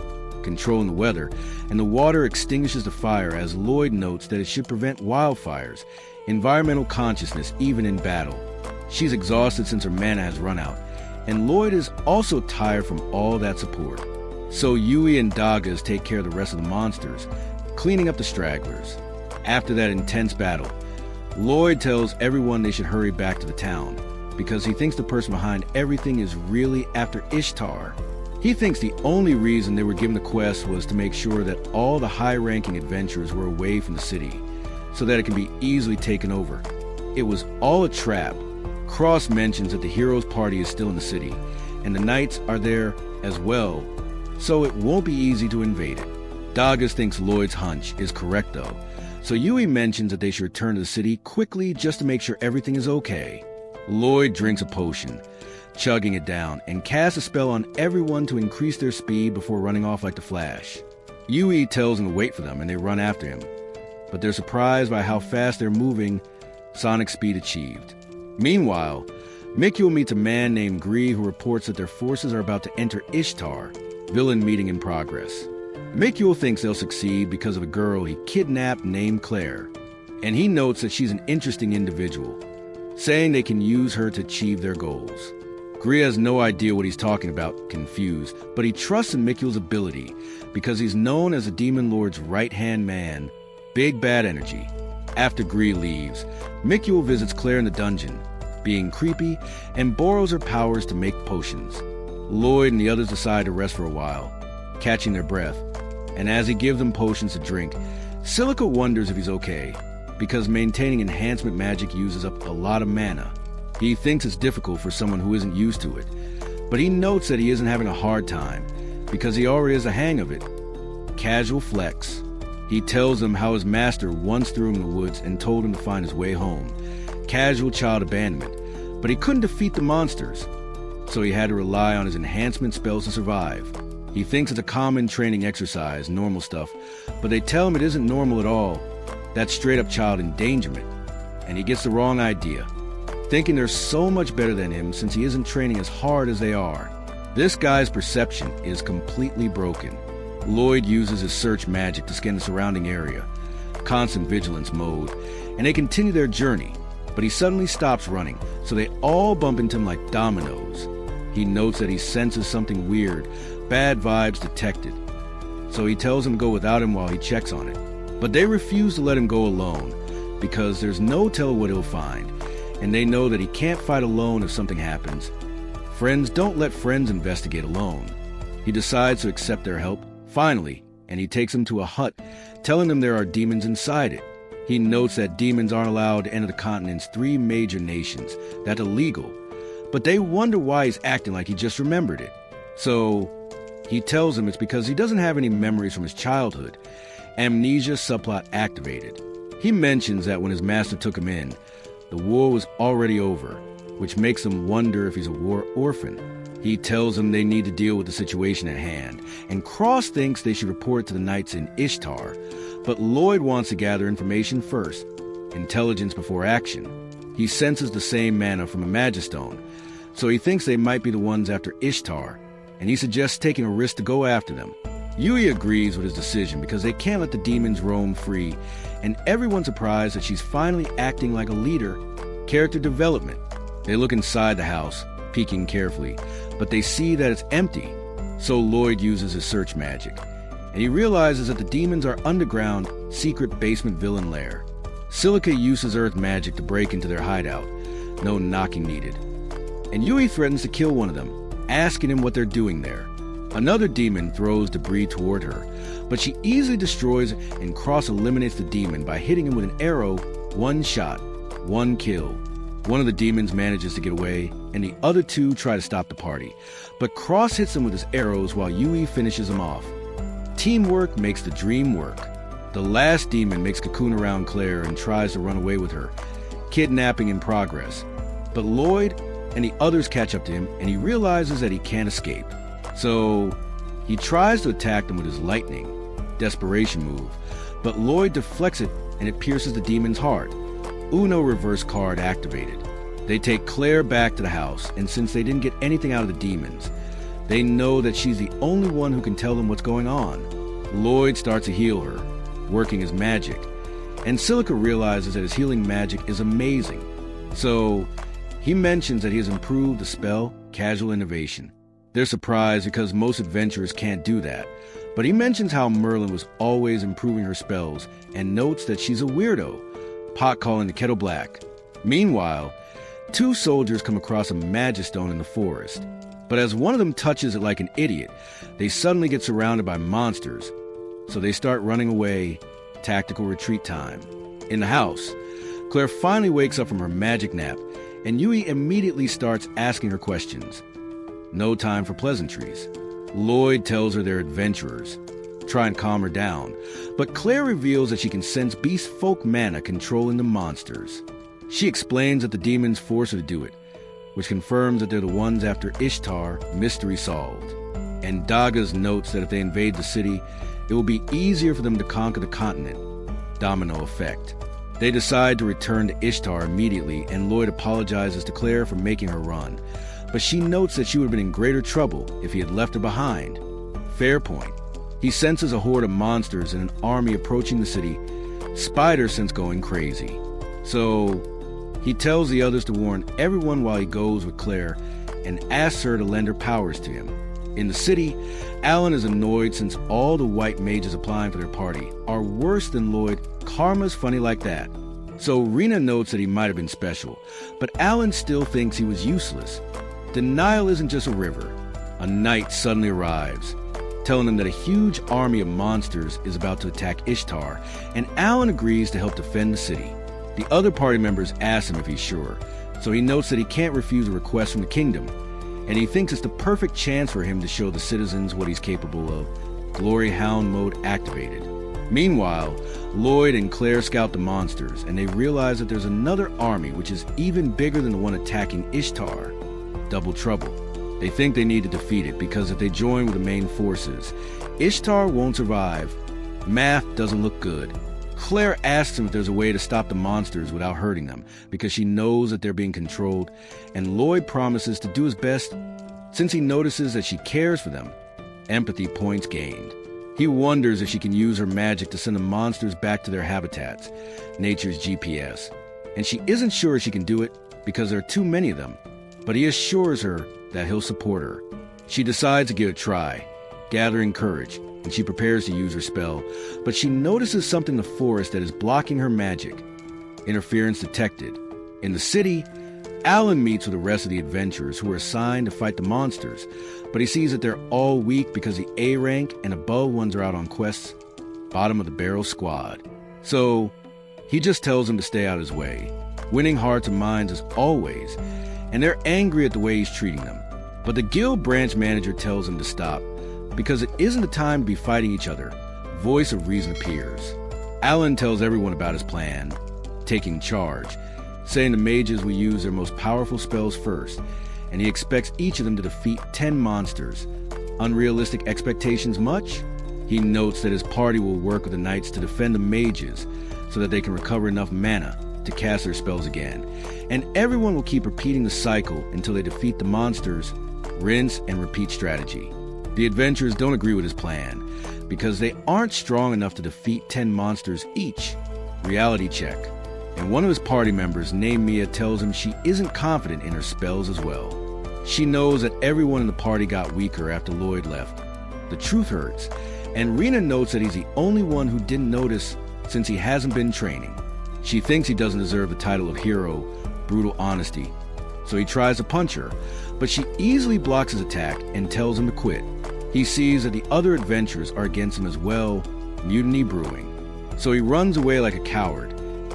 controlling the weather, and the water extinguishes the fire as Lloyd notes that it should prevent wildfires, environmental consciousness even in battle. She's exhausted since her mana has run out, and Lloyd is also tired from all that support. So Yui and Dagas take care of the rest of the monsters, cleaning up the stragglers. After that intense battle, Lloyd tells everyone they should hurry back to the town, because he thinks the person behind everything is really after Ishtar. He thinks the only reason they were given the quest was to make sure that all the high-ranking adventurers were away from the city, so that it can be easily taken over. It was all a trap. Cross mentions that the heroes' party is still in the city, and the knights are there as well, so it won't be easy to invade it. Dagas thinks Lloyd's hunch is correct though, so Yui mentions that they should return to the city quickly just to make sure everything is okay. Lloyd drinks a potion, chugging it down, and casts a spell on everyone to increase their speed before running off like the Flash. Yui tells him to wait for them, and they run after him, but they're surprised by how fast they're moving, sonic speed achieved. Meanwhile, Mikul meets a man named Gree who reports that their forces are about to enter Ishtar, villain meeting in progress. Mikul thinks they'll succeed because of a girl he kidnapped named Claire, and he notes that she's an interesting individual, saying they can use her to achieve their goals. Gree has no idea what he's talking about, confused, but he trusts in Mikul's ability because he's known as the Demon Lord's right-hand man, Big Bad Energy. After Gree leaves, Mikul visits Claire in the dungeon, being creepy, and borrows her powers to make potions. Lloyd and the others decide to rest for a while, catching their breath, and as he gives them potions to drink, Silica wonders if he's okay, because maintaining enhancement magic uses up a lot of mana. He thinks it's difficult for someone who isn't used to it, but he notes that he isn't having a hard time, because he already has the hang of it. Casual flex. He tells them how his master once threw him in the woods and told him to find his way home. Casual child abandonment, but he couldn't defeat the monsters, so he had to rely on his enhancement spells to survive. He thinks it's a common training exercise, normal stuff, but they tell him it isn't normal at all. That's straight-up child endangerment, and he gets the wrong idea, thinking they're so much better than him since he isn't training as hard as they are. This guy's perception is completely broken. Lloyd uses his search magic to scan the surrounding area, constant vigilance mode, and they continue their journey, but he suddenly stops running, so they all bump into him like dominoes. He notes that he senses something weird, bad vibes detected, so he tells them to go without him while he checks on it. But they refuse to let him go alone, because there's no telling what he'll find, and they know that he can't fight alone if something happens. Friends don't let friends investigate alone. He decides to accept their help, finally, and he takes them to a hut, telling them there are demons inside it. He notes that demons aren't allowed to enter the continent's 3 major nations. That's illegal. But they wonder why he's acting like he just remembered it. So he tells them it's because he doesn't have any memories from his childhood. Amnesia subplot activated. He mentions that when his master took him in, the war was already over, which makes them wonder if he's a war orphan. He tells them they need to deal with the situation at hand, and Cross thinks they should report it to the knights in Ishtar, but Lloyd wants to gather information first, intelligence before action. He senses the same mana from a Magistone, so he thinks they might be the ones after Ishtar, and he suggests taking a risk to go after them. Yui agrees with his decision because they can't let the demons roam free, and everyone's surprised that she's finally acting like a leader. Character development. They look inside the house, peeking carefully, but they see that it's empty. So Lloyd uses his search magic, and he realizes that the demons are underground, secret basement villain lair. Silica uses earth magic to break into their hideout. No knocking needed. And Yui threatens to kill one of them, asking him what they're doing there. Another demon throws debris toward her, but she easily destroys it, and Cross eliminates the demon by hitting him with an arrow. 1 shot, 1 kill. One of the demons manages to get away, and the other 2 try to stop the party. But Cross hits them with his arrows while Yui finishes him off. Teamwork makes the dream work. The last demon makes cocoon around Claire and tries to run away with her. Kidnapping in progress. But Lloyd and the others catch up to him, and he realizes that he can't escape. So he tries to attack them with his lightning, desperation move, but Lloyd deflects it and it pierces the demon's heart. Uno reverse card activated. They take Claire back to the house, and since they didn't get anything out of the demons, they know that she's the only one who can tell them what's going on. Lloyd starts to heal her, working his magic, and Silica realizes that his healing magic is amazing. So he mentions that he has improved the spell Casual Innovation. They're surprised because most adventurers can't do that, but he mentions how Merlin was always improving her spells and notes that she's a weirdo, pot calling the kettle black. Meanwhile, 2 soldiers come across a Magistone in the forest, but as one of them touches it like an idiot, they suddenly get surrounded by monsters, so they start running away. Tactical retreat time. In the house, Claire finally wakes up from her magic nap, and Yui immediately starts asking her questions. No time for pleasantries. Lloyd tells her they're adventurers. Try and calm her down, but Claire reveals that she can sense beast folk mana controlling the monsters. She explains that the demons force her to do it, which confirms that they're the ones after Ishtar. Mystery solved. And Dagas notes that if they invade the city, it will be easier for them to conquer the continent. Domino effect. They decide to return to Ishtar immediately, and Lloyd apologizes to Claire for making her run, but she notes that she would have been in greater trouble if he had left her behind. Fair point. He senses a horde of monsters and an army approaching the city. Spider sense going crazy. So he tells the others to warn everyone while he goes with Claire and asks her to lend her powers to him. In the city, Alan is annoyed since all the white mages applying for their party are worse than Lloyd. Karma's funny like that. So Rena notes that he might have been special, but Alan still thinks he was useless. Denial isn't just a river. A knight suddenly arrives, telling them that a huge army of monsters is about to attack Ishtar, and Alan agrees to help defend the city. The other party members ask him if he's sure, so he notes that he can't refuse a request from the kingdom, and he thinks it's the perfect chance for him to show the citizens what he's capable of. Glory Hound mode activated. Meanwhile, Lloyd and Claire scout the monsters, and they realize that there's another army which is even bigger than the one attacking Ishtar. Double trouble. They think they need to defeat it because if they join with the main forces, Ishtar won't survive. Math doesn't look good. Claire asks him if there's a way to stop the monsters without hurting them because she knows that they're being controlled, and Lloyd promises to do his best since he notices that she cares for them. Empathy points gained. He wonders if she can use her magic to send the monsters back to their habitats, nature's GPS, and she isn't sure she can do it because there are too many of them, but he assures her that he'll support her. She decides to give it a try, gathering courage, and she prepares to use her spell, but she notices something in the forest that is blocking her magic. Interference detected. In the city, Alan meets with the rest of the adventurers who are assigned to fight the monsters, but he sees that they're all weak because the A rank and above ones are out on quests. Bottom of the barrel squad. So He just tells them to stay out of his way. Winning hearts and minds as always, and they're angry at the way he's treating them. But the guild branch manager tells him to stop, because it isn't the time to be fighting each other. Voice of reason appears. Alan tells everyone about his plan, taking charge, saying the mages will use their most powerful spells first, and he expects each of them to defeat 10 monsters. Unrealistic expectations much? He notes that his party will work with the knights to defend the mages so that they can recover enough mana to cast their spells again. And everyone will keep repeating the cycle until they defeat the monsters. Rinse and repeat strategy. The adventurers don't agree with his plan because they aren't strong enough to defeat 10 monsters each. Reality check. And one of his party members, named Mia, tells him she isn't confident in her spells as well. She knows that everyone in the party got weaker after Lloyd left. The truth hurts, and Rena notes that he's the only one who didn't notice since he hasn't been training. She thinks he doesn't deserve the title of hero, brutal honesty, so he tries to punch her, but she easily blocks his attack and tells him to quit. He sees that the other adventurers are against him as well, mutiny brewing. So he runs away like a coward,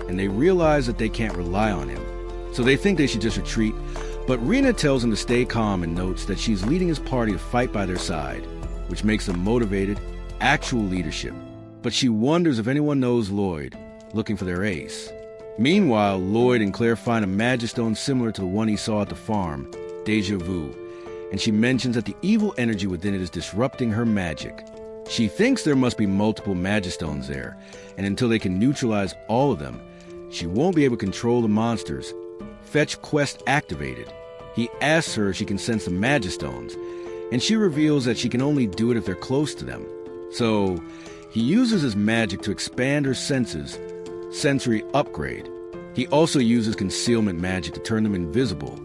and they realize that they can't rely on him. So they think they should just retreat, but Rena tells him to stay calm and notes that she's leading his party to fight by their side, which makes them motivated, actual leadership. But she wonders if anyone knows Lloyd, looking for their ace. Meanwhile, Lloyd and Claire find a magistone similar to the one he saw at the farm, Deja Vu, and she mentions that the evil energy within it is disrupting her magic. She thinks there must be multiple magistones there, and until they can neutralize all of them, she won't be able to control the monsters. Fetch quest activated. He asks her if she can sense the magistones, and she reveals that she can only do it if they're close to them. So he uses his magic to expand her senses, sensory upgrade. He also uses concealment magic to turn them invisible,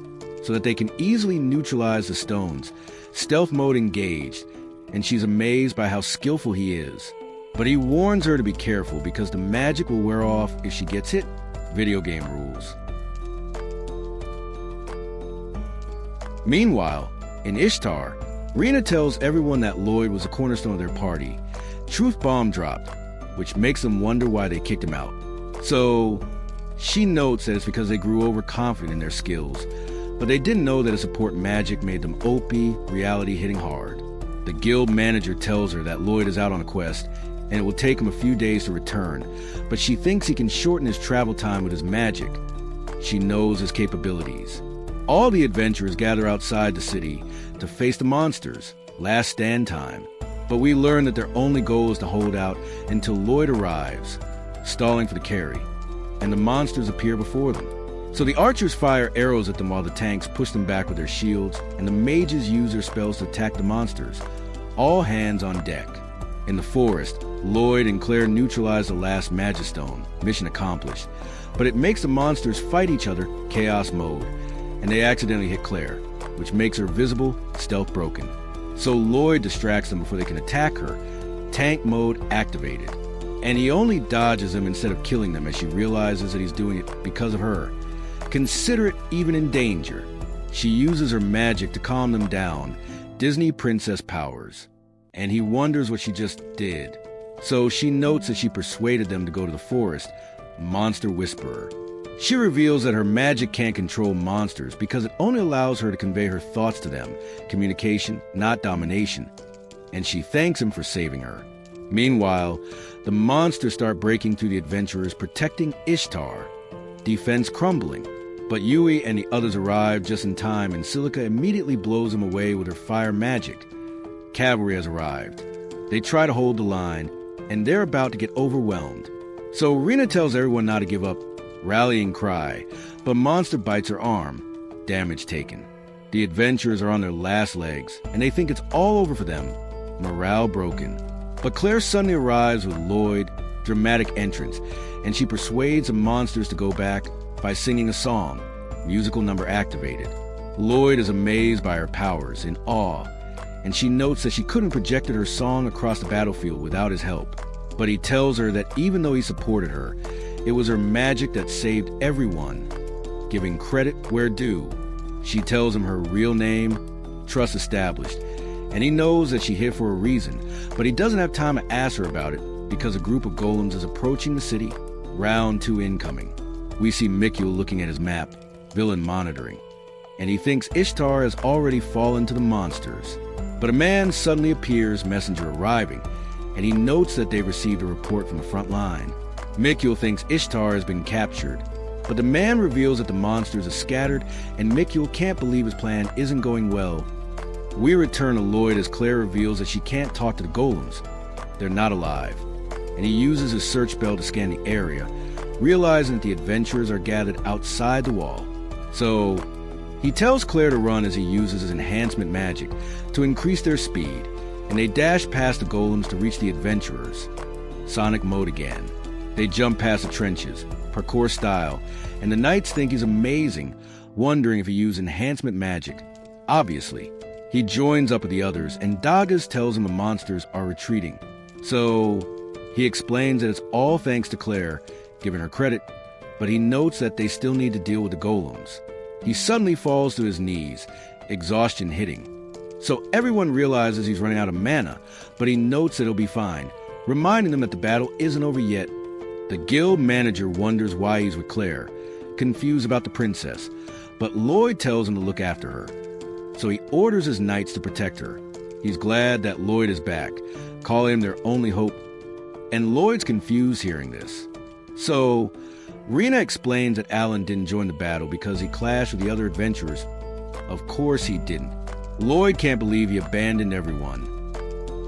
so that they can easily neutralize the stones. Stealth mode engaged, and she's amazed by how skillful he is. But he warns her to be careful because the magic will wear off if she gets hit. Video game rules. Meanwhile, in Ishtar, Rena tells everyone that Lloyd was the cornerstone of their party. Truth bomb dropped, which makes them wonder why they kicked him out. So she notes that it's because they grew overconfident in their skills, but they didn't know that a support magic made them OP, reality hitting hard. The guild manager tells her that Lloyd is out on a quest, and it will take him a few days to return, but she thinks he can shorten his travel time with his magic. She knows his capabilities. All the adventurers gather outside the city to face the monsters, last stand time. But we learn that their only goal is to hold out until Lloyd arrives, stalling for the carry, and the monsters appear before them. So the archers fire arrows at them while the tanks push them back with their shields, and the mages use their spells to attack the monsters. All hands on deck. In the forest, Lloyd and Claire neutralize the last magistone, mission accomplished. But it makes the monsters fight each other, chaos mode, and they accidentally hit Claire, which makes her visible, stealth broken. So Lloyd distracts them before they can attack her, tank mode activated. And he only dodges them instead of killing them as she realizes that he's doing it because of her. Considerate even in danger, she uses her magic to calm them down, Disney princess powers. And he wonders what she just did. So she notes that she persuaded them to go to the forest, Monster Whisperer. She reveals that her magic can't control monsters because it only allows her to convey her thoughts to them, communication, not domination. And she thanks him for saving her. Meanwhile, the monsters start breaking through the adventurers, protecting Ishtar. Defense crumbling. But Yui and the others arrive just in time, and Silica immediately blows them away with her fire magic. Cavalry has arrived. They try to hold the line, and they're about to get overwhelmed. So Rena tells everyone not to give up, rallying cry, but Monster bites her arm. Damage taken. The adventurers are on their last legs, and they think it's all over for them. Morale broken. But Claire suddenly arrives with Lloyd, dramatic entrance, and she persuades the monsters to go back by singing a song, musical number activated. Lloyd is amazed by her powers, in awe, and she notes that she couldn't have projected her song across the battlefield without his help. But he tells her that even though he supported her, it was her magic that saved everyone, giving credit where due. She tells him her real name, trust established, and he knows that she's here for a reason, but he doesn't have time to ask her about it because a group of golems is approaching the city. Round 2 incoming. We see Mikul looking at his map, villain monitoring, and he thinks Ishtar has already fallen to the monsters. But a man suddenly appears, messenger arriving, and he notes that they've received a report from the front line. Mikul thinks Ishtar has been captured, but the man reveals that the monsters are scattered, and Mikul can't believe his plan isn't going well. We return to Lloyd as Claire reveals that she can't talk to the golems. They're not alive, and he uses his search spell to scan the area, realizing that the adventurers are gathered outside the wall. So he tells Claire to run as he uses his enhancement magic to increase their speed, and they dash past the golems to reach the adventurers. Sonic mode again. They jump past the trenches, parkour style, and the knights think he's amazing, wondering if he used enhancement magic. Obviously, he joins up with the others, and Dagas tells him the monsters are retreating. So he explains that it's all thanks to Claire, giving her credit, but he notes that they still need to deal with the golems. He suddenly falls to his knees, exhaustion hitting. So everyone realizes he's running out of mana, but he notes that he'll be fine, reminding them that the battle isn't over yet. The guild manager wonders why he's with Claire, confused about the princess, but Lloyd tells him to look after her. So he orders his knights to protect her. He's glad that Lloyd is back, calling him their only hope, and Lloyd's confused hearing this. So Rena explains that Alan didn't join the battle because he clashed with the other adventurers. Of course he didn't. Lloyd can't believe he abandoned everyone,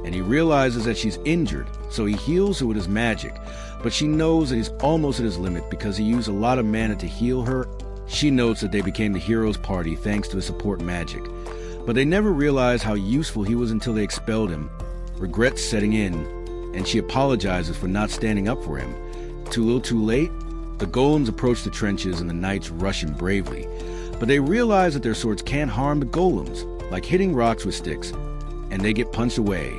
and he realizes that she's injured, so he heals her with his magic, but she knows that he's almost at his limit because he used a lot of mana to heal her. She notes that they became the hero's party thanks to his support magic, but they never realized how useful he was until they expelled him. Regrets setting in, and she apologizes for not standing up for him. Too little too late? The golems approach the trenches and the knights rush in bravely, but they realize that their swords can't harm the golems, like hitting rocks with sticks, and they get punched away.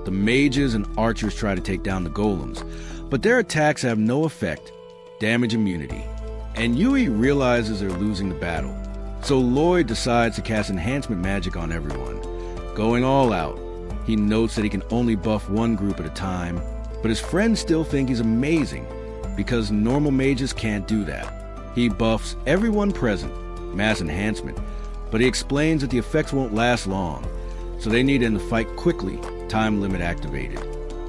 The mages and archers try to take down the golems, but their attacks have no effect, damage immunity. And Yui realizes they're losing the battle, so Lloyd decides to cast enhancement magic on everyone. Going all out, he notes that he can only buff one group at a time, but his friends still think he's amazing, because normal mages can't do that. He buffs everyone present, mass enhancement, but he explains that the effects won't last long, so they need to end the fight quickly, time limit activated.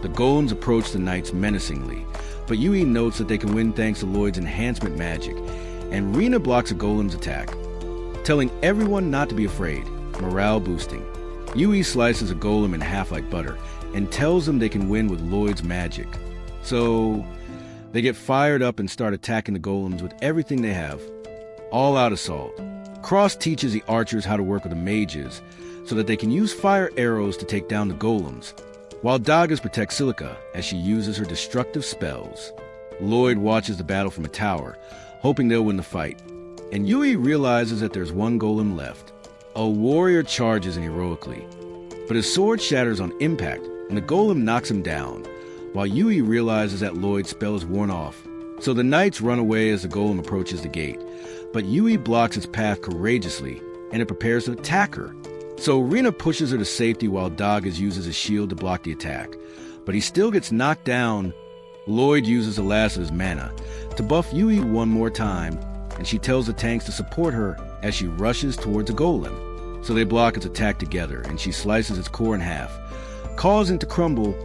The golems approach the knights menacingly, but Yui notes that they can win thanks to Lloyd's enhancement magic, and Rena blocks a golem's attack, telling everyone not to be afraid, morale boosting. Yui slices a golem in half like butter, and tells them they can win with Lloyd's magic. So they get fired up and start attacking the golems with everything they have. All-out assault. Cross teaches the archers how to work with the mages, so that they can use fire arrows to take down the golems, while Dagas protects Silica as she uses her destructive spells. Lloyd watches the battle from a tower, hoping they'll win the fight, and Yui realizes that there's one golem left. A warrior charges in heroically, but his sword shatters on impact, and the golem knocks him down, while Yui realizes that Lloyd's spell is worn off. So the knights run away as the golem approaches the gate, but Yui blocks its path courageously, and it prepares to attack her. So Rena pushes her to safety while Dagas uses his shield to block the attack, but he still gets knocked down. Lloyd uses the last of his mana to buff Yui one more time, and she tells the tanks to support her as she rushes towards a golem. So they block its attack together, and she slices its core in half, causing it to crumble.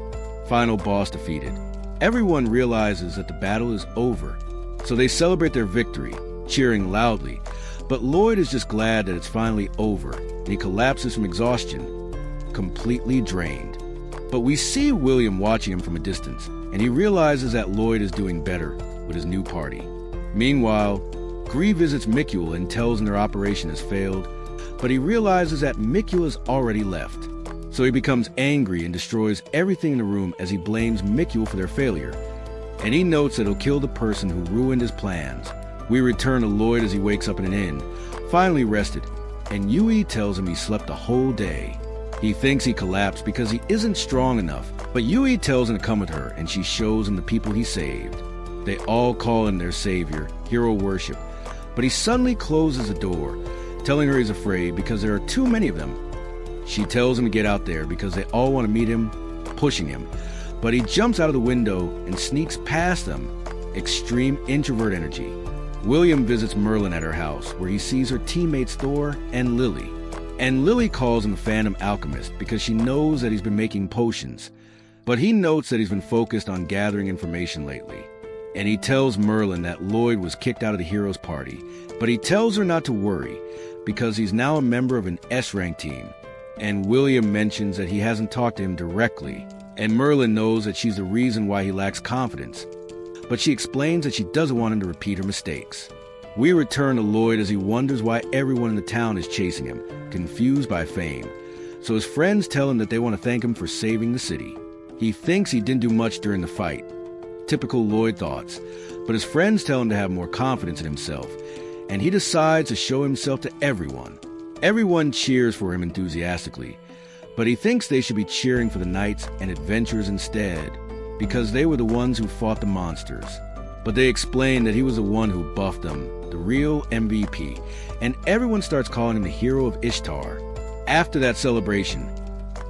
Final boss defeated. Everyone realizes that the battle is over, so they celebrate their victory, cheering loudly, but Lloyd is just glad that it's finally over, and he collapses from exhaustion, completely drained. But we see William watching him from a distance, and he realizes that Lloyd is doing better with his new party. Meanwhile, Gree visits Mikul and tells him their operation has failed, but he realizes that Mikul has already left. So he becomes angry and destroys everything in the room as he blames Mikul for their failure, and he notes that he'll kill the person who ruined his plans. We return to Lloyd as he wakes up in an inn, finally rested, and Yui tells him he slept the whole day. He thinks he collapsed because he isn't strong enough, but Yui tells him to come with her, and she shows him the people he saved. They all call him their savior, hero worship, but he suddenly closes the door, telling her he's afraid because there are too many of them. She tells him to get out there because they all want to meet him, pushing him, but he jumps out of the window and sneaks past them, extreme introvert energy. William visits Merlin at her house, where he sees her teammates Thor and Lily. And Lily calls him a phantom alchemist because she knows that he's been making potions. But he notes that he's been focused on gathering information lately. And he tells Merlin that Lloyd was kicked out of the heroes' party. But he tells her not to worry, because he's now a member of an S-rank team. And William mentions that he hasn't talked to him directly. And Merlin knows that she's the reason why he lacks confidence. But she explains that she doesn't want him to repeat her mistakes. We return to Lloyd as he wonders why everyone in the town is chasing him, confused by fame. So his friends tell him that they want to thank him for saving the city. He thinks he didn't do much during the fight. Typical Lloyd thoughts. But his friends tell him to have more confidence in himself. And he decides to show himself to everyone. Everyone cheers for him enthusiastically. But he thinks they should be cheering for the knights and adventurers instead, because they were the ones who fought the monsters. But they explain that he was the one who buffed them, the real MVP, and everyone starts calling him the Hero of Ishtar. After that celebration,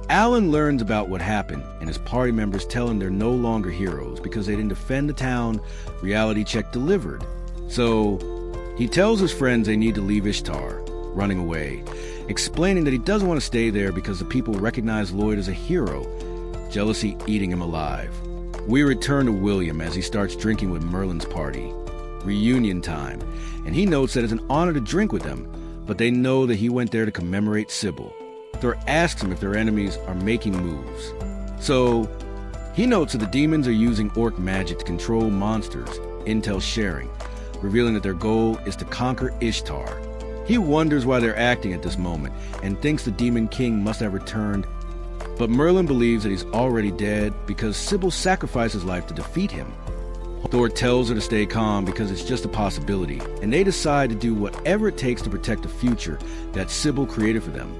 Alan learns about what happened, and his party members tell him they're no longer heroes because they didn't defend the town reality check delivered. So he tells his friends they need to leave Ishtar, running away, explaining that he doesn't want to stay there because the people recognize Lloyd as a hero, jealousy eating him alive. We return to William as he starts drinking with Merlin's party. Reunion time, and he notes that it's an honor to drink with them, but they know that he went there to commemorate Sybil. Thor asks him if their enemies are making moves. So he notes that the demons are using orc magic to control monsters, intel sharing, revealing that their goal is to conquer Ishtar. He wonders why they're acting at this moment and thinks the Demon King must have returned. But Merlin believes that he's already dead because Sybil sacrificed his life to defeat him. Thor tells her to stay calm because it's just a possibility, and they decide to do whatever it takes to protect the future that Sybil created for them.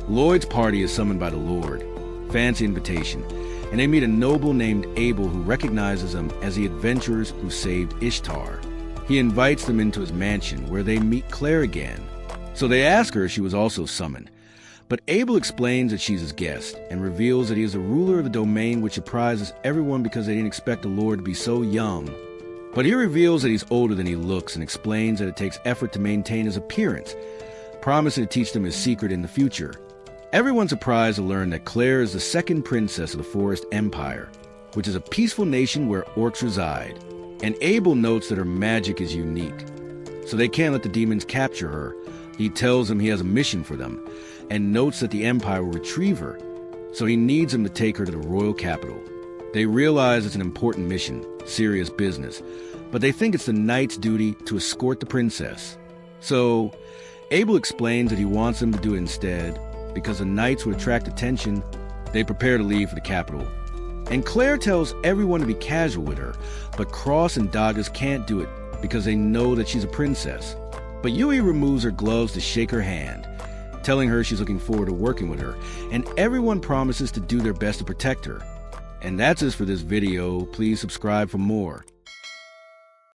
Lloyd's party is summoned by the Lord. Fancy invitation. And they meet a noble named Abel who recognizes them as the adventurers who saved Ishtar. He invites them into his mansion where they meet Claire again. So they ask her if she was also summoned. But Abel explains that she's his guest and reveals that he is the ruler of a domain which surprises everyone because they didn't expect the Lord to be so young. But he reveals that he's older than he looks and explains that it takes effort to maintain his appearance, promising to teach them his secret in the future. Everyone's surprised to learn that Claire is the second princess of the Forest Empire, which is a peaceful nation where orcs reside. And Abel notes that her magic is unique, so they can't let the demons capture her. He tells them he has a mission for them, and notes that the Empire will retrieve her, so he needs them to take her to the royal capital. They realize it's an important mission, serious business, but they think it's the knight's duty to escort the princess. So Abel explains that he wants them to do it instead, because the knights would attract attention. They prepare to leave for the capital. And Claire tells everyone to be casual with her, but Cross and Dagas can't do it because they know that she's a princess. But Yui removes her gloves to shake her hand, telling her she's looking forward to working with her, and everyone promises to do their best to protect her. And that's it for this video. Please subscribe for more.